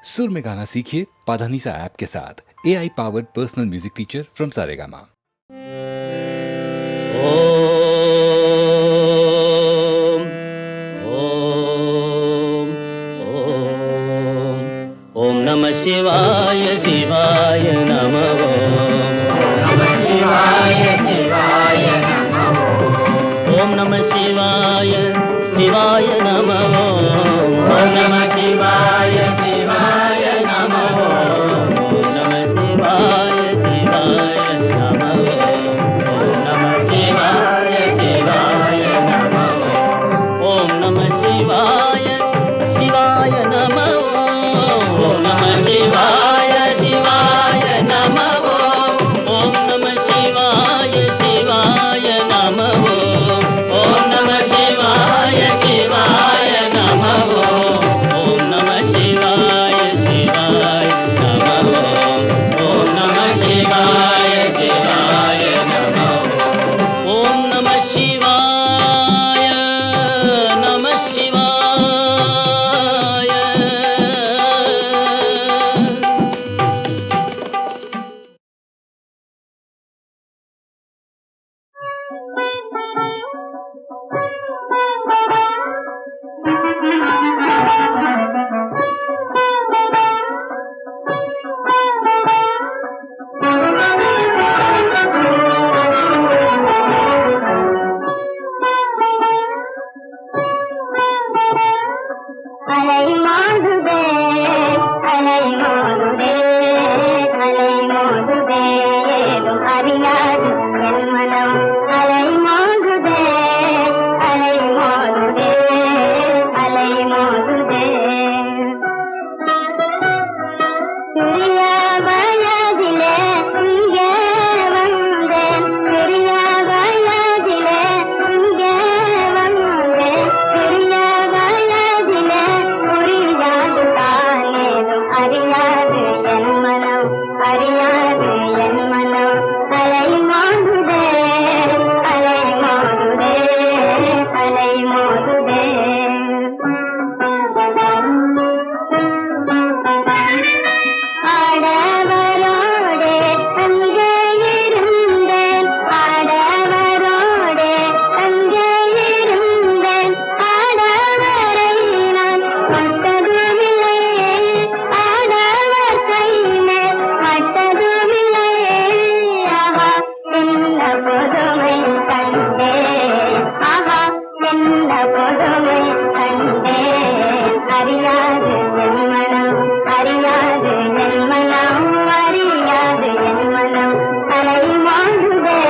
सुर में गाना सीखिए पाधानीसा ऐप के साथ। AI powered personal music teacher from Saregama. ओम नमः शिवाय शिवाय नमः। ओम नमः शिवाय शिवाय नमः। ओम नमः शिवाय शिवाय नमः। ओम नमः शिवाय शिवाय नमः। ओम नमः शिवाय शिवाय नमः। ओम नमः शिवाय शिवाय नमः। ओम नमः शिवाय शिवाय नमः। ओम नमः शिवाय शिवाय नमः। ओम नमः शिवाय शिवाय नमः। ओम नमः शिवाय शिवाय नमः। ओम नमः शिवाय शिवाय नमः। ओम नमः शिवाय नमः शिवाय। அலை மோதுதே அலை மோதுதே அலை மோதுதே ஏதும் அறியாது என் மனம். அலை மோதுதே அலை மோதுதே அலை மோதுதே. சிறிய வயதிலே இங்கே வந்தேன், சிறிய வயதிலே இங்கே வந்தேன், சிறிய வயதிலே புரியாது தானேதும் அறியாது என் மனம், அறியாது என் மனம். அலை மோதுதே அலை மோதுதே அலை மோதுதே. ஆடவரோடே அங்கே இருந்தேன், ஆடவரோடே அங்கே இருந்தேன், ஆடவரை நான் தொட்டதுமில்லை, ஆடவர் கைமேல் பட்டதுமில்லை. ஆஹா என்ன புதுமை கண்டேன், ஆஹா என்ன புதுமை கண்டேன். அறியாது என் மனம், அறியாது என் மனம், அறியாது என் மனம். அலை மோதுதே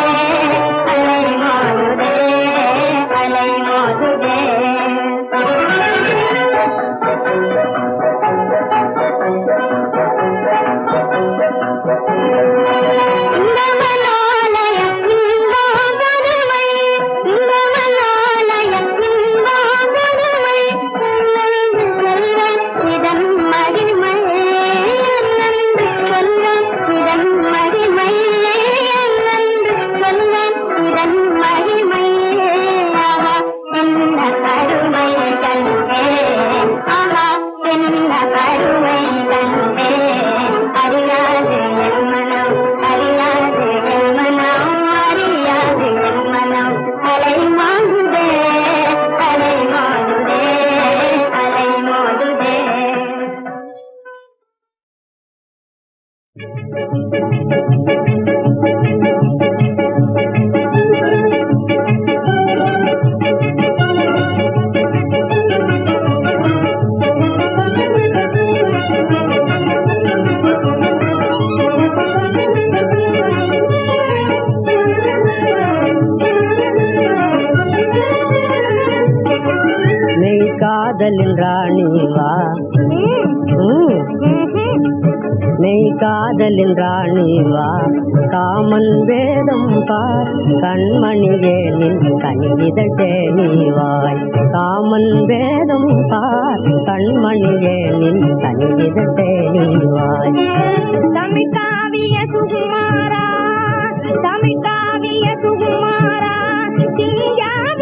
அலை மோதுதே அலை மோதுதே. இந்த மனோலயம் இன்பம் பெருமை, இந்த மனோலயம் இன்பம் பெருமை. நன்றி சொல்வேன் இதன் மகிமை, நன்றி சொல்வேன் இதன் மகிமை, நன்றி சொல்வேன் இதன் மகிமை. ஆஹா என்ன கருமை கண்டேன், ஆஹா என்ன கருமை கண்டேன். அறியாது என் மனம், அறியாது என் மனம், அறியாது என் மனம். அலை மோதுதே அலை மோதுதே அலை மோதுதே. மெய் காதலின் ராணி வா. மெய் காதலின் ராணி வா. காமன் வேதம் பார் கண்மணியே நின் கனிவிதழ் தேனிவாய். காமன் வேதம் பார் கண்மணியே நின் கனிவிதழ் தேனிவாய். தமிழ் காவிய சுகுமாரா, தமிழ் காவிய சுகுமாரா, சிங்கார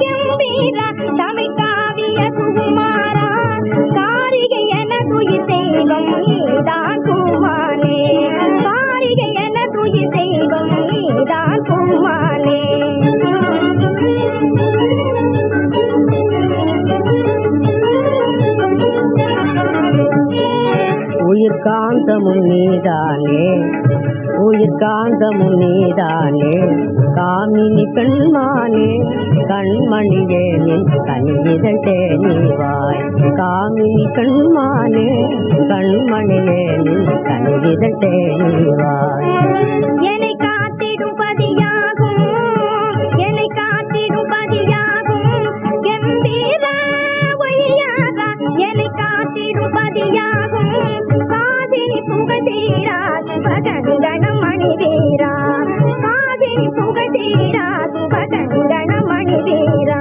கம்பீரா, தமிழ் காவிய சுகுமாரா, காரிகை என துயித்தேன் காந்தமும் நீதானே உயிர் காந்தமும் நீதானே காமினி பெண்மானே கண்மணியே நின் கனிவிதழ் தேனிவாய் காமினி பெண்மானே கண்மணியே நின் கனிவிதழ் தேனிவாய் என்னை காத்திடும் பதியாகும் என்னை காத்திடும் பதியாகும் கம்பீர ஒய்யாரா என்னை காத்திடும் பதியாகும் காதினி புகழீரா சுபகங்கணம் மணிவீரா காதினி புகழீரா சுபகங்கணம் மணிவீரா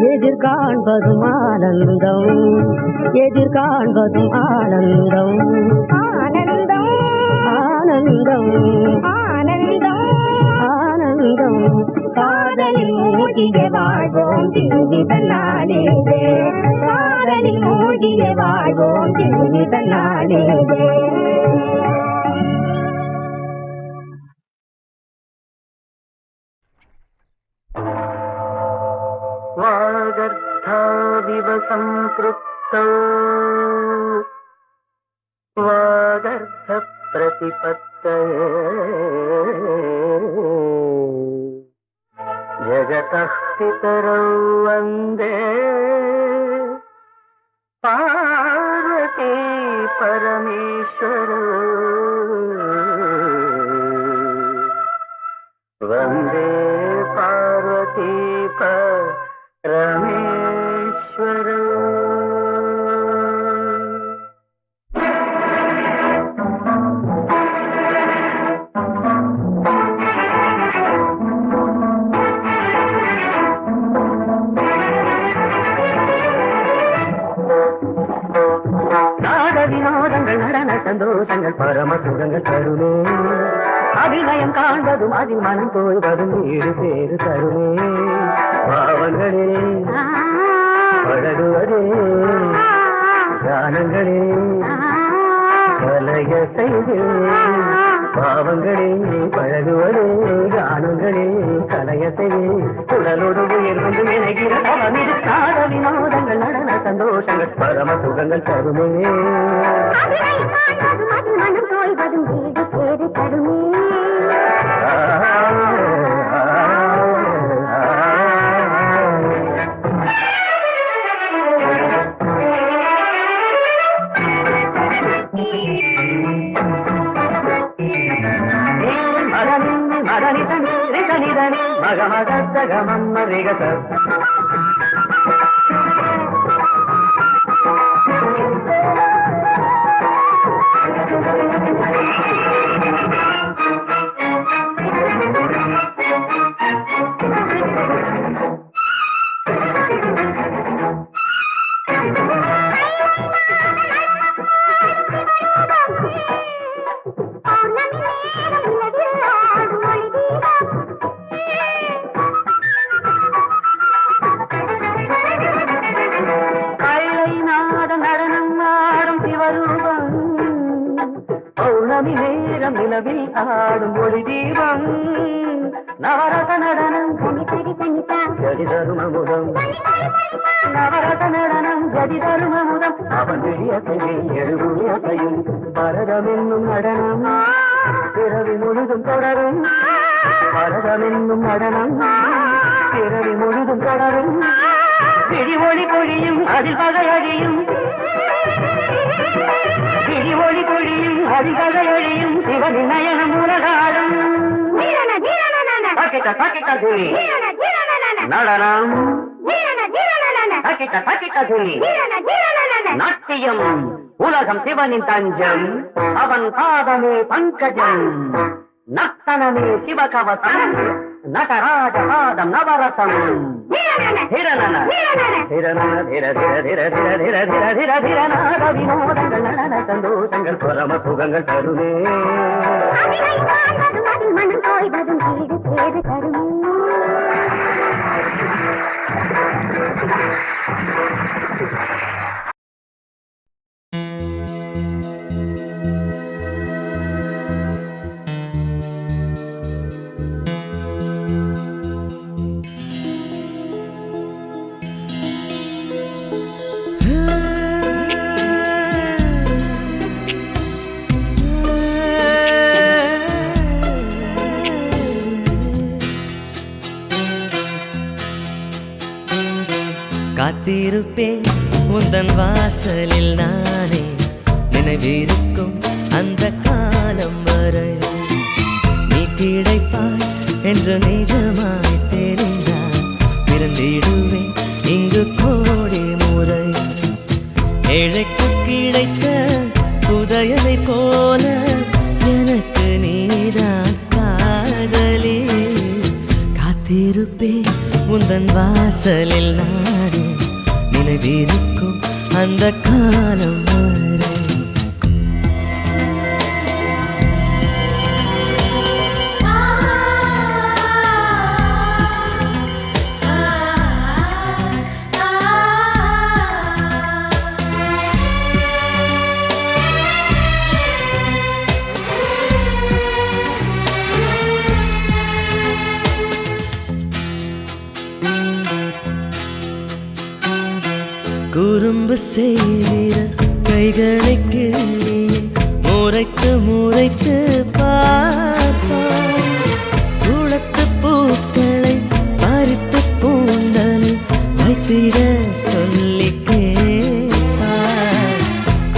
எதிர்காண்பதும் ஆனந்தம் எதிர்காண்பதும் ஆனந்தம் ஆனந்தம் ஆனந்தம் ஆனந்தம் ஆனந்தம் காதலில் மூழ்கிய வாழ்வோம் ஜீவித நாளிலே காதலில் மூழ்கிய வாழ்வோம் ஜீவித நாளிலே वागर्थाविव सम्पृक्तौ वागर्थप्रतिपत्तये जगतः पितरौ वन्दे पार्वती परमेश्वरौ वन्दे पार्वती परमेश्वरौ வினோதங்கள் நடன சந்தோஷங்கள் பரம சுகங்கள் தருமே அபிநயம் காண்பதும் அதில் மனம் தோய்வதும் வீடு பேரு தருமே பாவங்களே பழகுவதே கானங்களே கலைய செய்து பாவங்களே பழகுவதே கானங்களே கலைய செய்து உடலோடு உயிர் கொண்டு நினைக்கிற தவமிது காத வினோதங்கள் நடன சந்தோஷங்கள் பரம சுகங்கள் தருமே மனம் தோய்வதும் வீடு பேரு தருமே மகமகமரிகத நிலவில் ஆடும் ஒளி தீபம் நவரச நடனம் கதி தரும் அமுதம் நவரச நடனம் கதி தரும் அமுதம் அவன் விழியத்தையும் எழுபுயத்தையும் பரதம் என்னும் நடனம் பிறவி முழுதும் தொடரும் பரதம் என்னும் நடனம் பிறவி முழுதும் தொடரும் பிடி ஒளி பொழியும் அதில் பகையடியும் பிடி ஒளி பொழியும் அதில் பகையடியும் சிவனி நயனம் உலகாடும் நடனம் நாட்டியம் உலகம் சிவனின் தஞ்சம் அவன் பாதமே பங்கஜம் நர்த்தனமே சிவகவசம் நடராஜ பாதம் நவரசம் வினோதங்கள் நடன சந்தோஷங்கள் பரம சுகங்கள் தருமே மனம் தோய்வதும் வீடு பேரு தருமே காத்திருப்பேன் உந்தன் வாசலில் நானே நினைவிருக்கும் அந்த காலம் வரை நீ கிடைப்பாய் என்று நிஜமாய் தெரிந்தால் பிறந்திடுவேன் இங்கு கோடி முறை ஏழைக்கு கிடைத்த புதையலை போல எனக்கு நீதான் காதலி காத்திருப்பேன் உந்தன் வாசலில் நானே நினைவிருக்கும் அந்த காலம் வரை குறும்பு செய்கிற கைகளை கிள்ளி முறைத்து முறைத்து பார்ப்பான் குளத்து பூக்களை பறித்து பூண்டலில் வைத்திட சொல்லி கேட்பார்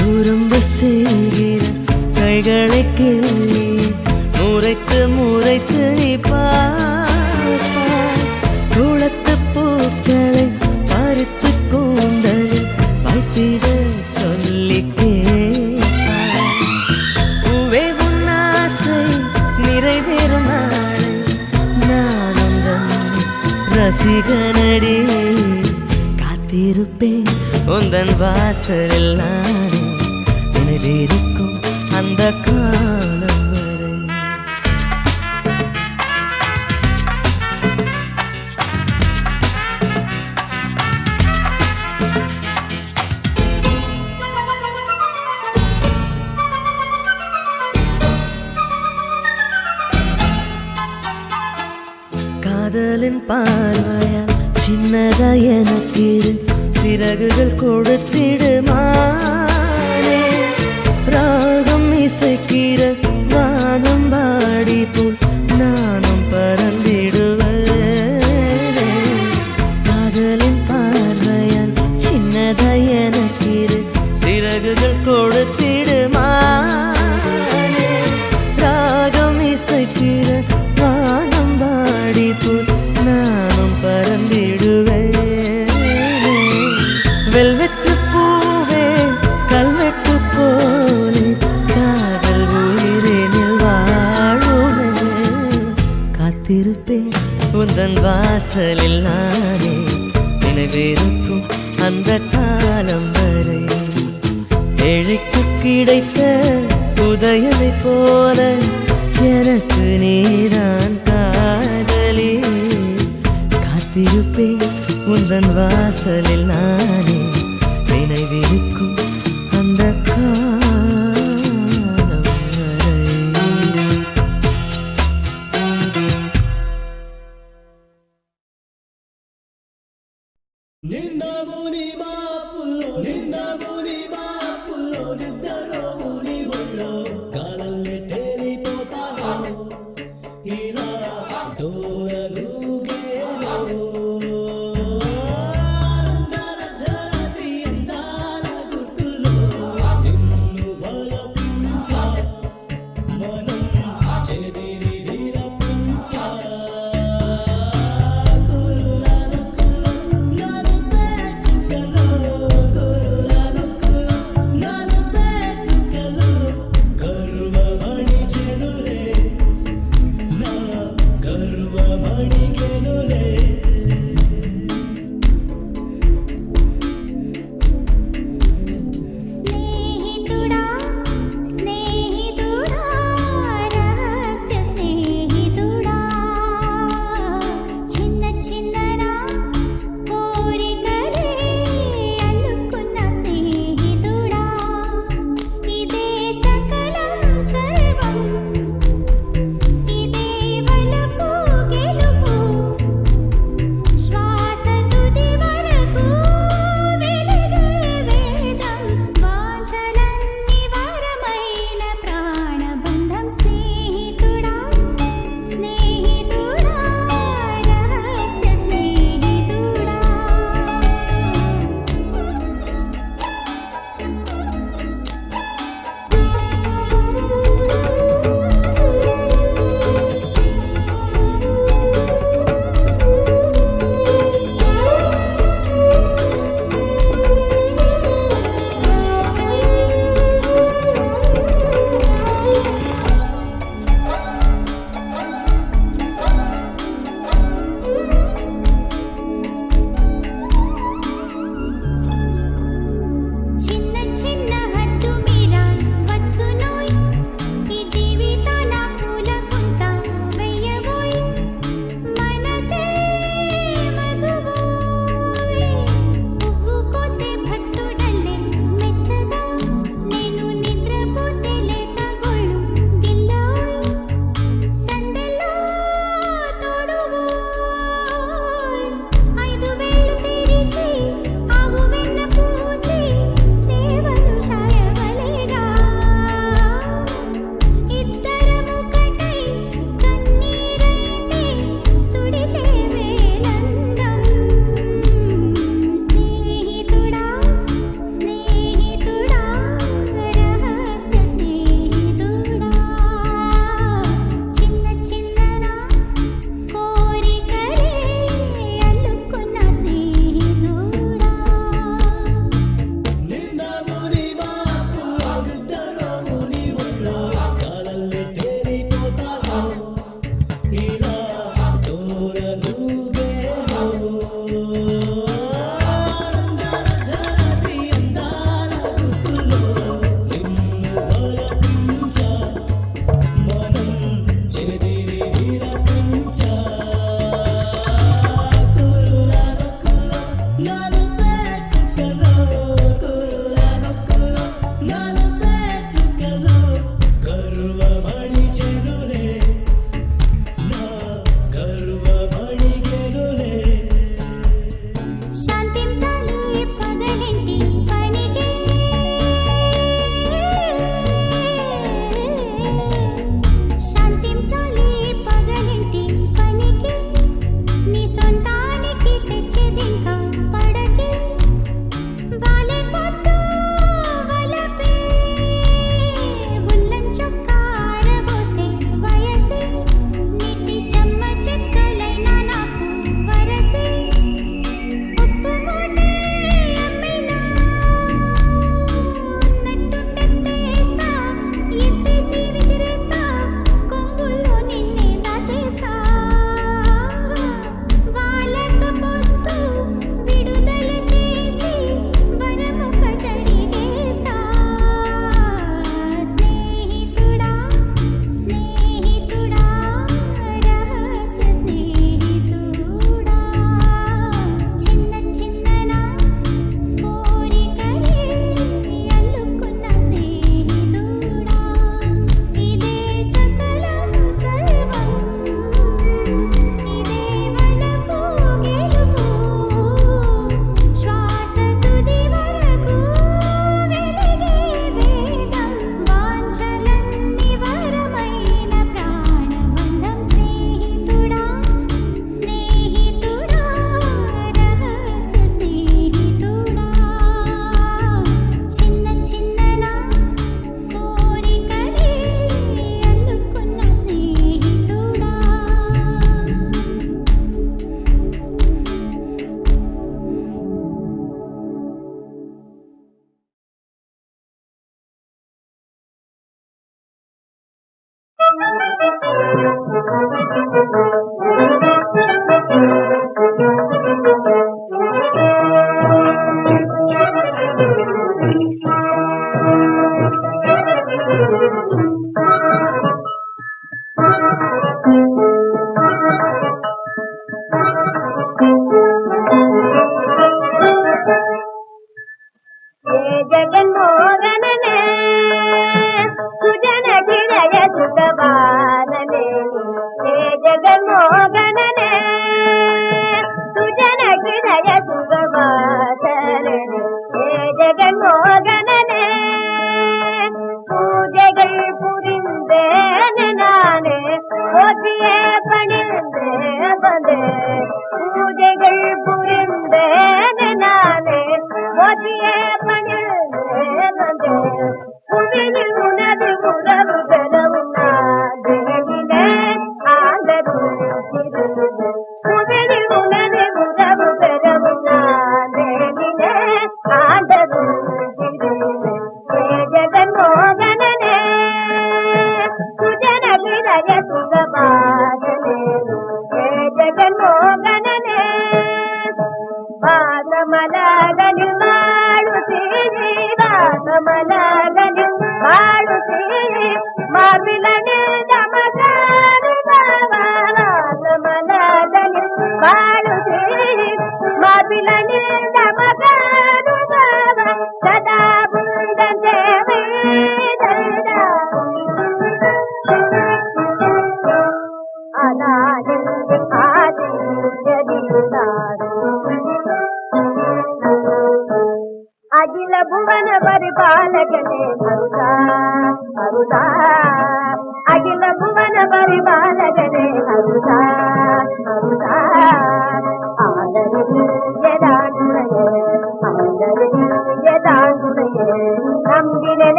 குறும்பு செய்கிற கைகளை கிள்ளி முறைத்து முறைத்து நீ பார்ப்பார் குளத்து பூக்களை பறித்து கூந்தலில் வைத்திட சொல்லி கேட்பார் பூவே உன் ஆசை நிறைவேறும் நாளை நான் உந்தன் ரசிகனடி காத்திருப்பேன் உந்தன் வாசலில் நானே நினைவிருக்கும் அந்த காலம் வரை காதலின் பார்வையால் சின்னதா எனக்கு சிறகுகள் கொடுத்திடுமானே ராகம் இசைக்கிற வானம் பாடி போல் நானும் பறந்திடுவேன் காதலின் பார்வையால் சின்னதா எனக்கு சிறகுகள் கொடுத்திடுமானே ராகம் இசைக்கிற வானம் பாடி போல் நானும் பறந்திடுவேன் வெல்வெட்டு பூவே கல்வெட்டு போலே காதல் உயிரினில் வாழுமே காத்திருப்பேன் உந்தன் வாசலில் நானே நினைவிருக்கும் அந்த காலம் வரை ஏழைக்கு கிடைத்த புதையலை போல எனக்கு நீதான் காதலி காத்திருப்பேன் உந்தன் வாசலில் நானே நினைவிருக்கும் அந்த காலம் வரை Good.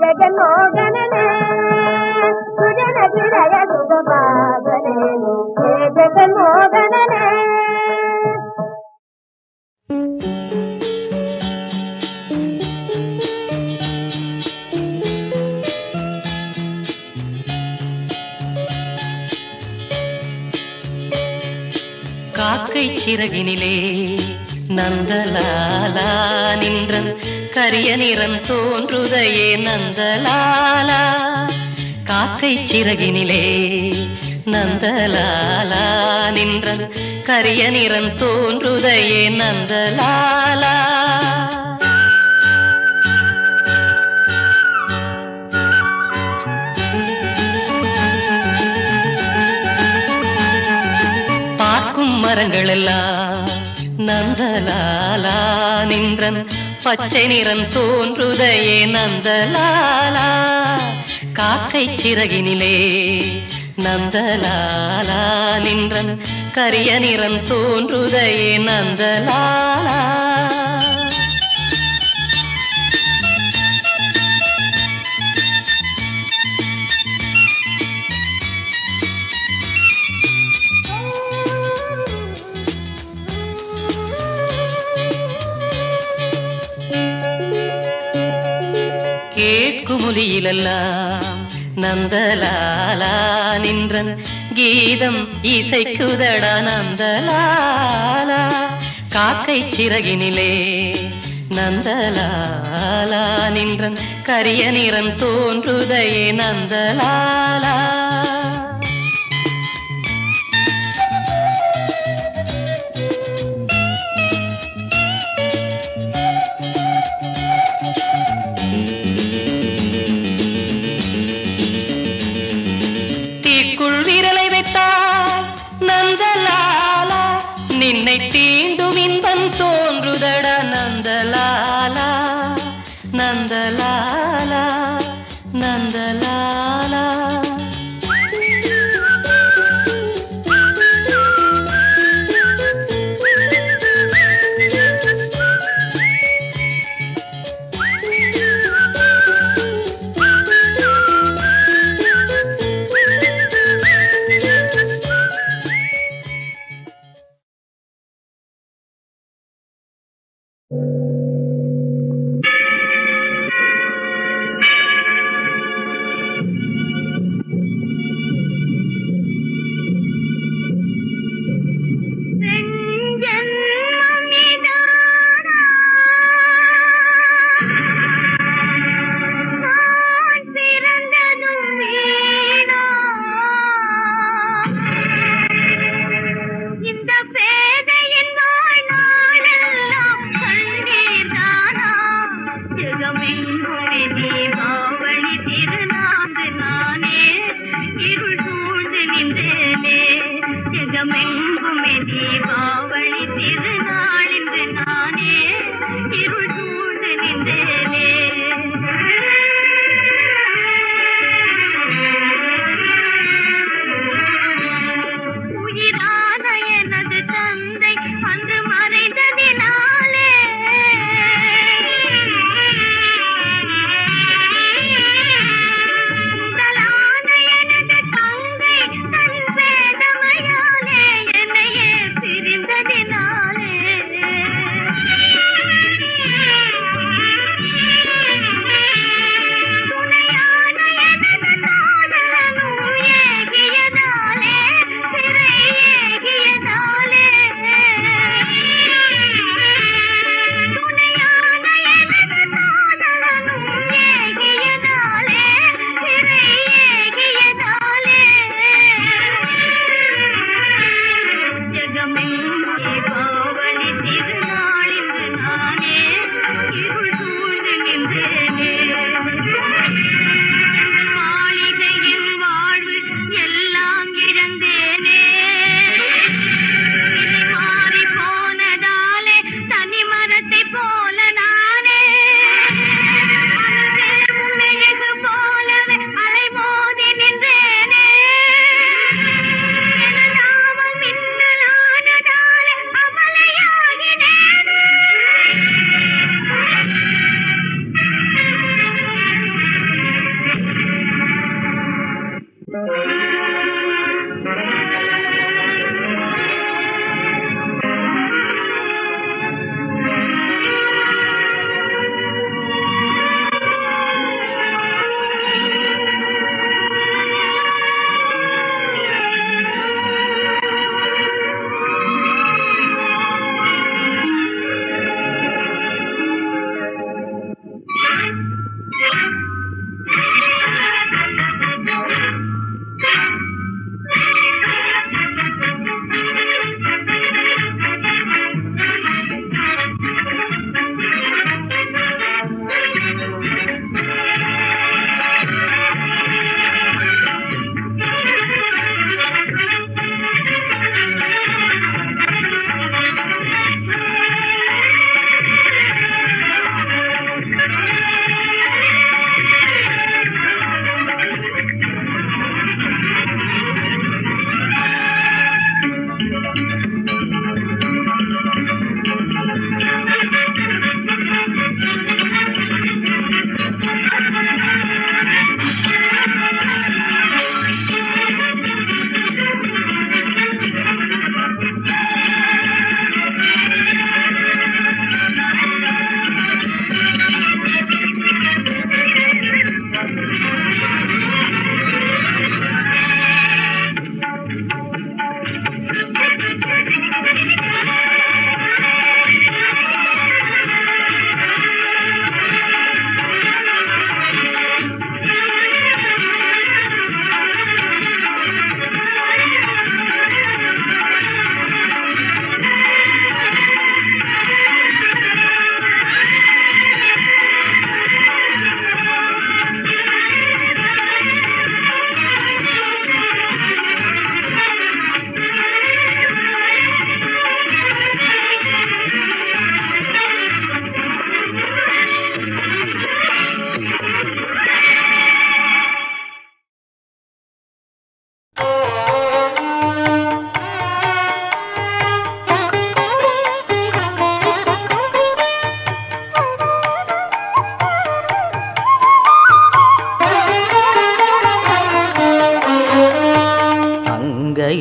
ಜಗನ್ಮೋಹನನೇ ಸುಜನ ಗಿರಯ ಸುಖಪಾದನೆ ಜಗನ್ಮೋಹನನೇ. காக்கை சிறகினிலே நந்தலாலா நின்றன் கரிய நிறம் தோன்றுதையே நந்தலாலா. காக்கை சிறகினிலே நந்தலாலா நின்றன் கரிய நிறம் தோன்றுதையே நந்தலாலா. பார்க்கும் மரங்கள் எல்லாம் நந்தலாலா நின்றன் பச்சை நிறம் தோன்றுதையே நந்தலாலா. காக்கை சிறகினிலே நந்தலாலா நின்றன் கரிய நிறம் தோன்றுதையே நந்தலாலா. கேட்குமுலியிலெல்லாம் நந்தலாலா நின்றன் கீதம் இசைக்குதடா நந்தலாலா. காக்கை சிறகினிலே நந்தலாலா நின்றன் கரிய நிறம் தோன்றுதையே நந்தலாலா. தீக்குள் விரலை வைத்தால் நந்தலாலா நின்னை தீண்டும் இன்பம் தோன்றுதட நந்தலாலா. நந்தலாலா நந்தலாலா.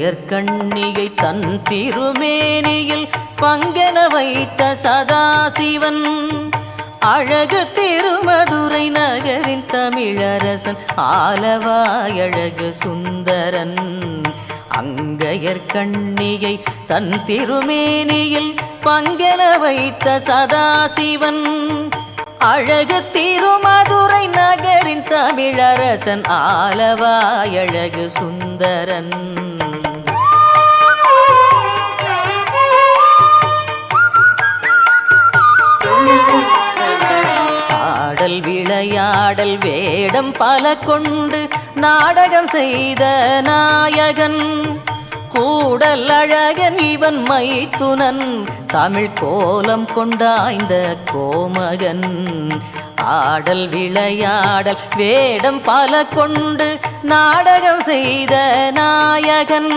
அங்கையர்கண்ணியை தன் திருமேனியில் பங்கென வைத்த சதாசிவன் அழகு திருமதுரை நகரின் தமிழரசன் ஆலவாயழகு சுந்தரன் அங்கையர்கண்ணியை தன் திருமேனியில் பங்கென வைத்த சதாசிவன் அழகு திருமதுரை நகரின் தமிழரசன் ஆலவாயழகு சுந்தரன் ஆடல் விளையாடல் வேடம் பல கொண்டு நாடகம் செய்த நாயகன் கூடல் அழகன் இவன் மைத்துனன் தமிழ் கோலம் கொண்டாய்ந்த கோமகன் ஆடல் விளையாடல் வேடம் பல கொண்டு நாடகம் செய்த நாயகன்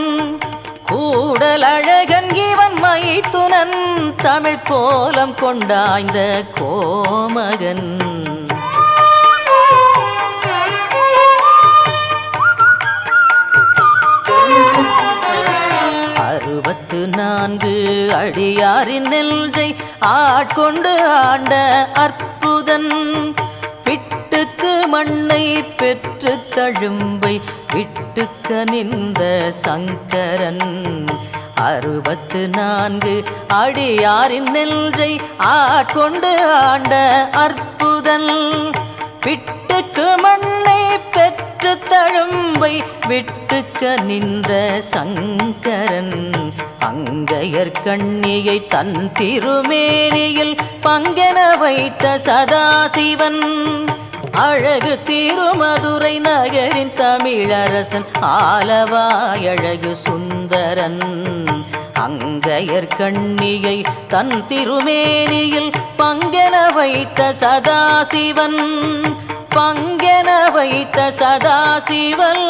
கூடல் அழகன் இவன் மைத்துனன் தமிழ் கோலம் கொண்டாய்ந்த கோமகன் 64 அடியாரின் நெஞ்சை ஆட்கொண்டு ஆண்ட அற்புதன் பிட்டுக்கு மண்ணை பெற்று தழும்பை விட்டுக்க நின்ற சங்கரன் 64 அடியாரின் நெஞ்சை ஆட்கொண்டு ஆண்ட அற்புதன் பிட்டுக்கு மண்ணை பெற்று தழும்பை விட்டுக்க நின்ற சங்கரன் அங்கையர்கண்ணியை தன் திருமேனியில் பங்கென வைத்த சதாசிவன் அழகு திருமதுரை நகரின் தமிழரசன் ஆலவாயழகு சுந்தரன் அங்கையர்கண்ணியை தன் திருமேனியில் பங்கென வைத்த சதாசிவன் பங்கென வைத்த சதாசிவன்